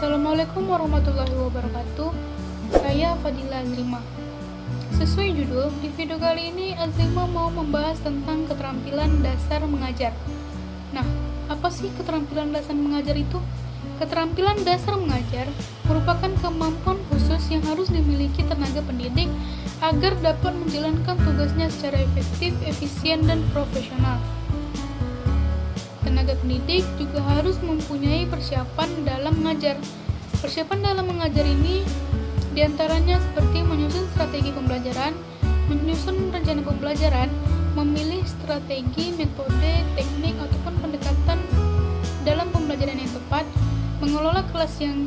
Assalamualaikum warahmatullahi wabarakatuh. Saya Fadila Azrima. Sesuai judul, di video kali ini Azrima mau membahas tentang keterampilan dasar mengajar. Nah, apa sih keterampilan dasar mengajar itu? Keterampilan dasar mengajar merupakan kemampuan khusus yang harus dimiliki tenaga pendidik agar dapat menjalankan tugasnya secara efektif, efisien, dan profesional. Tenaga pendidik juga harus mempunyai persiapan dalam mengajar. Persiapan dalam mengajar ini diantaranya seperti menyusun strategi pembelajaran, menyusun rencana pembelajaran, memilih strategi, metode, teknik, ataupun pendekatan dalam pembelajaran yang tepat, mengelola kelas yang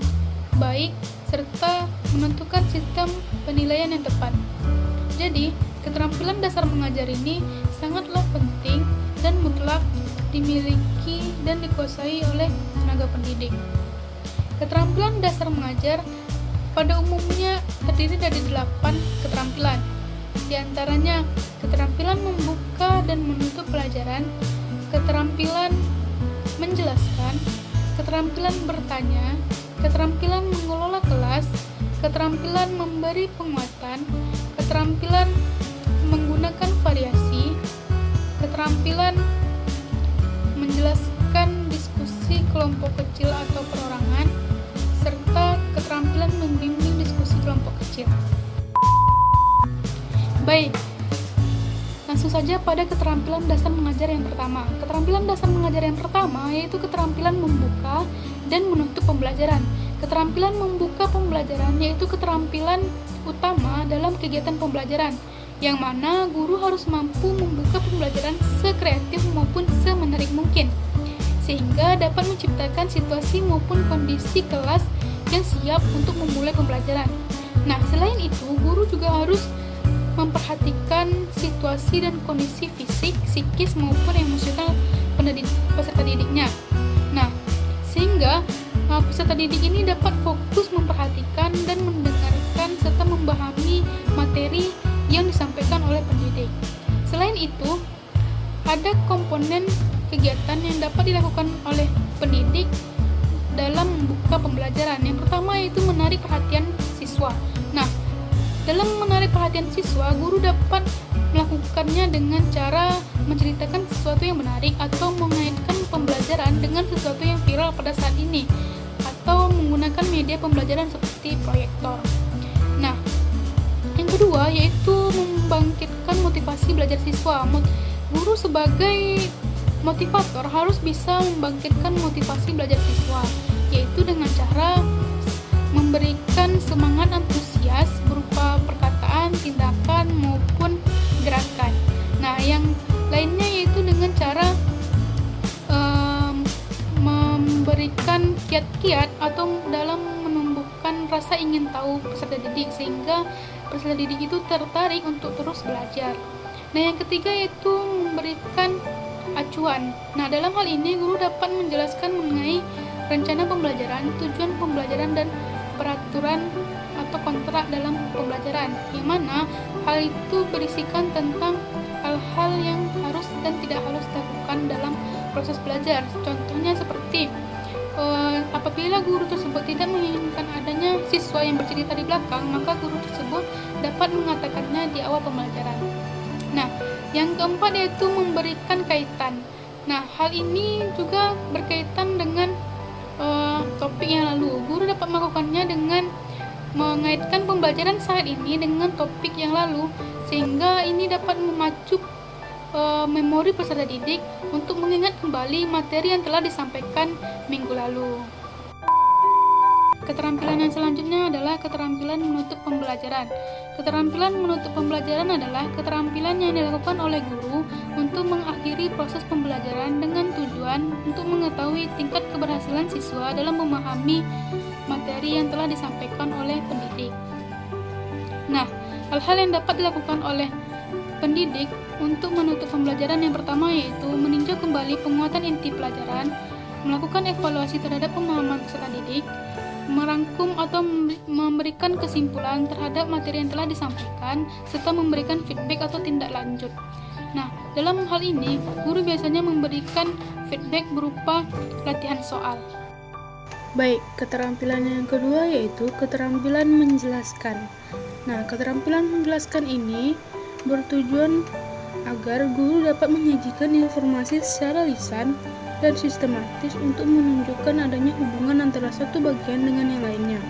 baik, serta menentukan sistem penilaian yang tepat. Jadi, keterampilan dasar mengajar ini sangatlah penting dan mutlak dimiliki dan dikuasai oleh tenaga pendidik. Keterampilan dasar mengajar pada umumnya terdiri dari 8 keterampilan. Di antaranya keterampilan membuka dan menutup pelajaran, keterampilan menjelaskan, keterampilan bertanya, keterampilan mengelola kelas, keterampilan memberi penguatan, keterampilan menggunakan variasi, keterampilan menjelaskan diskusi kelompok kecil atau perorangan, serta keterampilan membimbing diskusi kelompok kecil. Baik, langsung saja pada keterampilan dasar mengajar yang pertama. Keterampilan dasar mengajar yang pertama yaitu keterampilan membuka dan menutup pembelajaran. Keterampilan membuka pembelajaran yaitu keterampilan utama dalam kegiatan pembelajaran, yang mana guru harus mampu membuka pembelajaran sekreatif maupun semenarik mungkin, sehingga dapat menciptakan situasi maupun kondisi kelas yang siap untuk memulai pembelajaran. Nah, selain itu, guru juga harus memperhatikan situasi dan kondisi fisik, psikis maupun emosional peserta didiknya. Nah, sehingga peserta didik ini dapat fokus memperhatikan dan mendengarkan serta memahami materi yang disampaikan oleh pendidik. Selain itu, ada komponen kegiatan yang dapat dilakukan oleh pendidik dalam membuka pembelajaran. Yang pertama yaitu menarik perhatian siswa. Nah, dalam menarik perhatian siswa, guru dapat melakukannya dengan cara menceritakan sesuatu yang menarik atau mengaitkan pembelajaran dengan sesuatu yang viral pada saat ini, atau menggunakan media pembelajaran seperti proyektor. Nah, yang kedua yaitu membangkitkan motivasi belajar siswa. Guru sebagai motivator harus bisa membangkitkan motivasi belajar siswa, yaitu dengan cara memberikan semangat antusias berupa perkataan, tindakan, maupun gerakan. Nah, yang lainnya yaitu dengan cara memberikan kiat-kiat atau dalam menumbuhkan rasa ingin tahu peserta didik, sehingga peserta didik itu tertarik untuk terus belajar. Nah, yang ketiga yaitu memberikan acuan. Nah, dalam hal ini guru dapat menjelaskan mengenai rencana pembelajaran, tujuan pembelajaran, dan peraturan atau kontrak dalam pembelajaran, yang mana hal itu berisikan tentang hal-hal yang harus dan tidak harus dilakukan dalam proses belajar. Contohnya seperti apabila guru tersebut tidak menginginkan adanya siswa yang bercerita di belakang, maka guru tersebut dapat mengatakannya di awal pembelajaran. Nah, yang keempat yaitu memberikan kaitan. Nah, hal ini juga berkaitan dengan topik yang lalu. Guru dapat melakukannya dengan mengaitkan pembelajaran saat ini dengan topik yang lalu, sehingga ini dapat memacu memori peserta didik untuk mengingat kembali materi yang telah disampaikan minggu lalu. Keterampilan yang selanjutnya adalah keterampilan menutup pembelajaran. Keterampilan menutup pembelajaran adalah keterampilan yang dilakukan oleh guru untuk mengakhiri proses pembelajaran dengan tujuan untuk mengetahui tingkat keberhasilan siswa dalam memahami materi yang telah disampaikan oleh pendidik. Nah, hal-hal yang dapat dilakukan oleh pendidik untuk menutup pembelajaran yang pertama yaitu meninjau kembali penguatan inti pelajaran, melakukan evaluasi terhadap pemahaman peserta didik, merangkum atau memberikan kesimpulan terhadap materi yang telah disampaikan, serta memberikan feedback atau tindak lanjut. Nah, dalam hal ini, guru biasanya memberikan feedback berupa latihan soal. Baik, keterampilan yang kedua yaitu keterampilan menjelaskan. Nah, keterampilan menjelaskan ini bertujuan agar guru dapat menyajikan informasi secara lisan dan sistematis untuk menunjukkan adanya hubungan antara satu bagian dengan yang lainnya.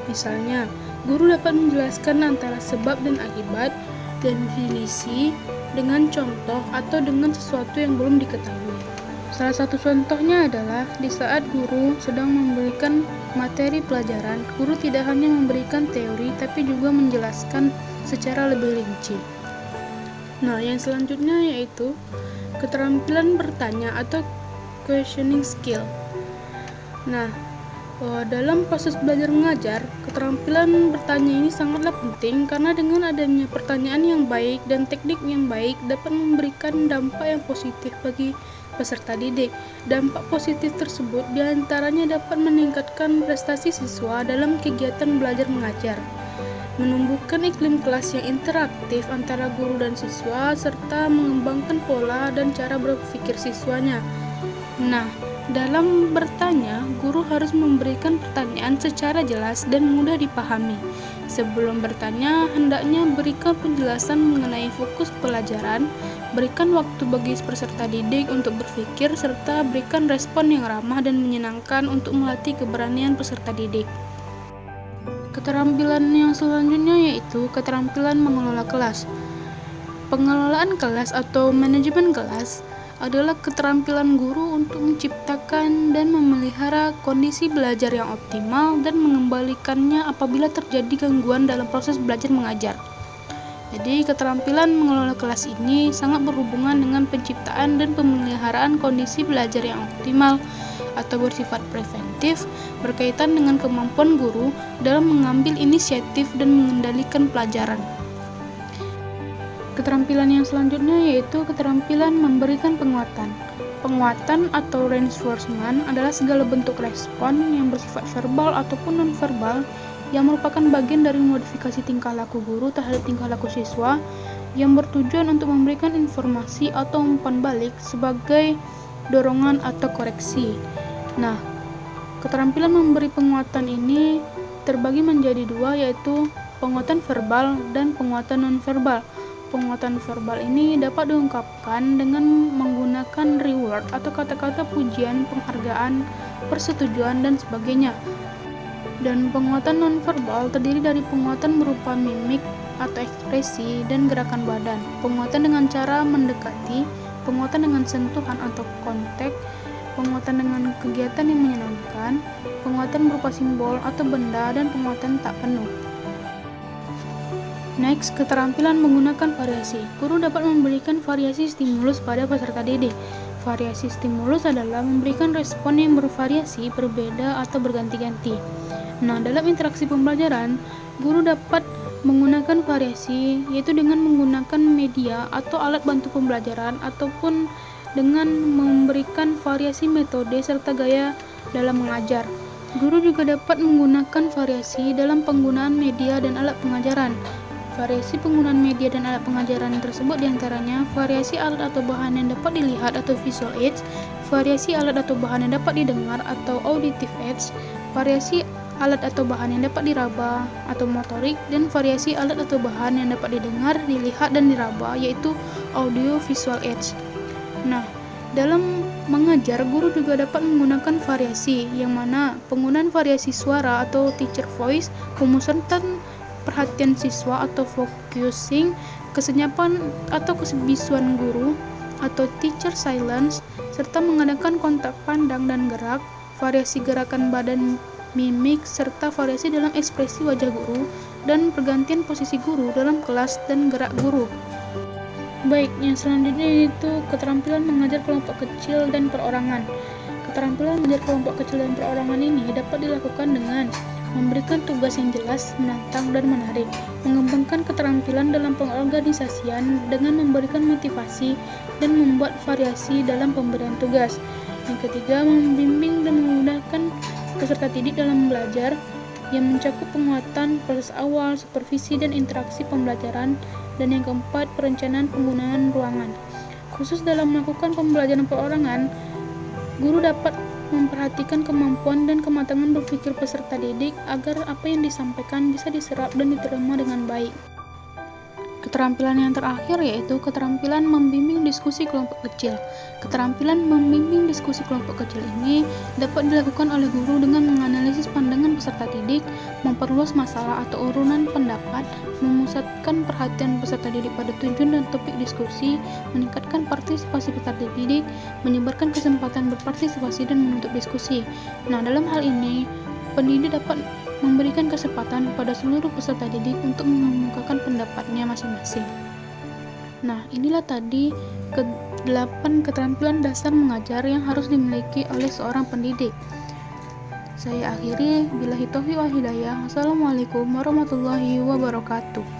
Misalnya, guru dapat menjelaskan antara sebab dan akibat, definisi, dengan contoh atau dengan sesuatu yang belum diketahui. Salah satu contohnya adalah di saat guru sedang memberikan materi pelajaran, guru tidak hanya memberikan teori tapi juga menjelaskan secara lebih rinci. Nah, yang selanjutnya yaitu keterampilan bertanya atau questioning skill. Nah, dalam proses belajar mengajar, keterampilan bertanya ini sangatlah penting karena dengan adanya pertanyaan yang baik dan teknik yang baik dapat memberikan dampak yang positif bagi peserta didik. Dampak positif tersebut diantaranya dapat meningkatkan prestasi siswa dalam kegiatan belajar mengajar, menumbuhkan iklim kelas yang interaktif antara guru dan siswa, serta mengembangkan pola dan cara berpikir siswanya. Nah, dalam bertanya, guru harus memberikan pertanyaan secara jelas dan mudah dipahami. Sebelum bertanya, hendaknya berikan penjelasan mengenai fokus pelajaran, berikan waktu bagi peserta didik untuk berpikir, serta berikan respon yang ramah dan menyenangkan untuk melatih keberanian peserta didik. Keterampilan yang selanjutnya yaitu keterampilan mengelola kelas. Pengelolaan kelas atau manajemen kelas adalah keterampilan guru untuk menciptakan dan memelihara kondisi belajar yang optimal dan mengembalikannya apabila terjadi gangguan dalam proses belajar mengajar. Jadi, keterampilan mengelola kelas ini sangat berhubungan dengan penciptaan dan pemeliharaan kondisi belajar yang optimal atau bersifat preventif, berkaitan dengan kemampuan guru dalam mengambil inisiatif dan mengendalikan pelajaran. Keterampilan yang selanjutnya yaitu keterampilan memberikan penguatan. Penguatan atau reinforcement adalah segala bentuk respon yang bersifat verbal ataupun non-verbal yang merupakan bagian dari modifikasi tingkah laku guru terhadap tingkah laku siswa yang bertujuan untuk memberikan informasi atau umpan balik sebagai dorongan atau koreksi. Nah, keterampilan memberi penguatan ini terbagi menjadi dua, yaitu penguatan verbal dan penguatan non-verbal. Penguatan verbal ini dapat diungkapkan dengan menggunakan reward atau kata-kata pujian, penghargaan, persetujuan, dan sebagainya. Dan penguatan nonverbal terdiri dari penguatan berupa mimik atau ekspresi dan gerakan badan, penguatan dengan cara mendekati, penguatan dengan sentuhan atau kontak, penguatan dengan kegiatan yang menyenangkan, penguatan berupa simbol atau benda, dan penguatan tak penuh. Next, keterampilan menggunakan variasi. Guru dapat memberikan variasi stimulus pada peserta didik. Variasi stimulus adalah memberikan respon yang bervariasi, berbeda, atau berganti-ganti. Nah, dalam interaksi pembelajaran, guru dapat menggunakan variasi, yaitu dengan menggunakan media atau alat bantu pembelajaran, ataupun dengan memberikan variasi metode serta gaya dalam mengajar. Guru juga dapat menggunakan variasi dalam penggunaan media dan alat pengajaran. Variasi penggunaan media dan alat pengajaran tersebut diantaranya variasi alat atau bahan yang dapat dilihat atau visual aids, variasi alat atau bahan yang dapat didengar atau auditive aids, variasi alat atau bahan yang dapat diraba atau motorik, dan variasi alat atau bahan yang dapat didengar, dilihat, dan diraba, yaitu audio visual aids. Nah, dalam mengajar, guru juga dapat menggunakan variasi, yang mana penggunaan variasi suara atau teacher voice, pemusatan perhatian siswa atau focusing, kesenyapan atau kebisuan guru atau teacher silence, serta mengadakan kontak pandang dan gerak, variasi gerakan badan, mimik, serta variasi dalam ekspresi wajah guru, dan pergantian posisi guru dalam kelas dan gerak guru. Baik, yang selanjutnya yaitu keterampilan mengajar kelompok kecil dan perorangan. Keterampilan mengajar kelompok kecil dan perorangan ini dapat dilakukan dengan memberikan tugas yang jelas, menantang, dan menarik, mengembangkan keterampilan dalam pengorganisasian dengan memberikan motivasi dan membuat variasi dalam pemberian tugas. Yang ketiga, membimbing dan memudahkan peserta didik dalam belajar yang mencakup penguatan proses awal, supervisi, dan interaksi pembelajaran. Dan yang keempat, perencanaan penggunaan ruangan. Khusus dalam melakukan pembelajaran perorangan, Guru dapat memperhatikan kemampuan dan kematangan berpikir peserta didik agar apa yang disampaikan bisa diserap dan diterima dengan baik. Keterampilan yang terakhir yaitu keterampilan membimbing diskusi kelompok kecil. Keterampilan membimbing diskusi kelompok kecil ini dapat dilakukan oleh guru dengan menganalisis pandangan peserta didik, memperluas masalah atau urunan pendapat, memusatkan perhatian peserta didik pada tujuan dan topik diskusi, meningkatkan partisipasi peserta didik, menyebarkan kesempatan berpartisipasi dan menutup diskusi. Nah, dalam hal ini, pendidik dapat memberikan kesempatan pada seluruh peserta didik untuk mengemukakan pendapatnya masing-masing. Nah, inilah tadi ke-8 keterampilan dasar mengajar yang harus dimiliki oleh seorang pendidik. Saya akhiri, billahi taufiq wal hidayah. Wassalamualaikum warahmatullahi wabarakatuh.